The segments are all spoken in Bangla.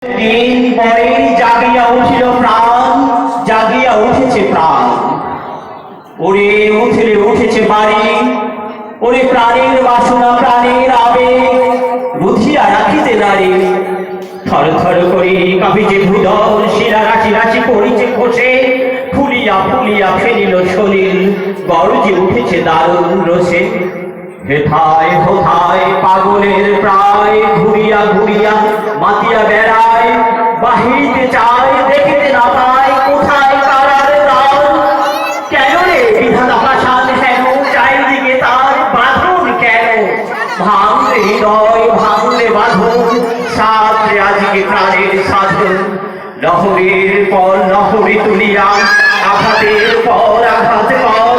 দিন পরে জাগিয়া উঠিল প্রাণ, জাগিয়া উঠেছে প্রাণ। ওরে উঠলে উঠেছে বাড়ি, ওরে প্রাণের বাসনা প্রাণের আবেগ বুঝিয়া রাখিতে নারী। থর থর করে কাঁপিছে ভূদল, শিরা রাশি রাশি পড়িছে খসে, ফুলিয়া ফুলিয়া ফেলিল শরীর, গর্জে উঠেছে দারুণ রসে। হেথায় হোথায় পাগলের প্রায়, ঘুরিয়া ঘুরিয়া মাতিয়া বেড়ায়, বাহিরতে চায় দেখিতে না পায় কোথায় কারার দ্বার। কেন রে বিধাতা পাষাণ হেন, চারিদিকে তার বাঁধন কেন? ভাঙলে হৃদয় ভাঙলে বাঁধন, সাথে আজকে প্রাণের সাধন। লহরের পর লহরে তুলিয়া আঘাতের পর আঘাত কর,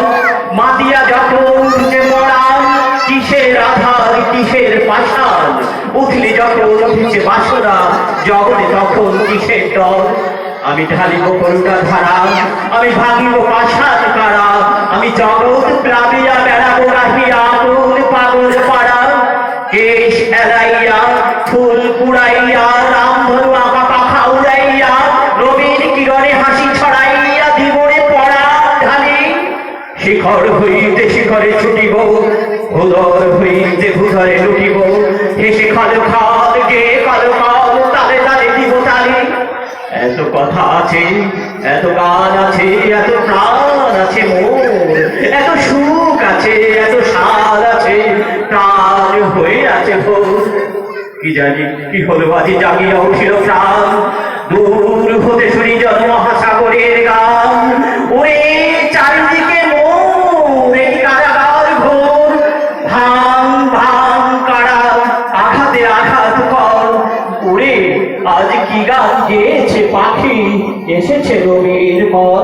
মাতিয়া যখন উঠে পড়ান কিসের আধার কিসের পাষাণ। উঠলে যখন উঠেছে বাসনা জগতে তখন কিসের ডর। আমি ঢালিব করুণা ধারা, আমি ভাঙিব পাষাণ কারা, আমি জগৎ প্লাবিয়া বেড়াবো রাহিয়া কোন পাগল পাড়া। কেশ এলাইয়া ফুল কুড়াইয়া রামধনু আঁকা পাখা উড়াইয়া, রবির কিরণে হাসি ছড়াইয়া দিবরে পড়া ঢালি। শিখর হইতে শিখরে ছুটিব, ভূধর হইতে ভূধরে লুটিব, হেসে খাল খাল গে কাল কাল তালে তালে দিব তালি। এত কথা আছে, এত গান আছে, এত প্রাণ আছে মোর, এত সুখ আছে, এত স্বাদ আছে, প্রাণ হয়ে আছে ভোর। কি জানি কি হলো আজি জাগিয়া উঠিল প্রাণ, দূর হতে শুনি জন মহাসাগরের গান। ওরে চারিদিকে মোর এই কারাগার ঘোর, ভাঙ ভাঙ কারা আঘাতে আঘাত কর। ওরে আজ কি গান গেয়েছে পাখি, এসেছে রবির পর।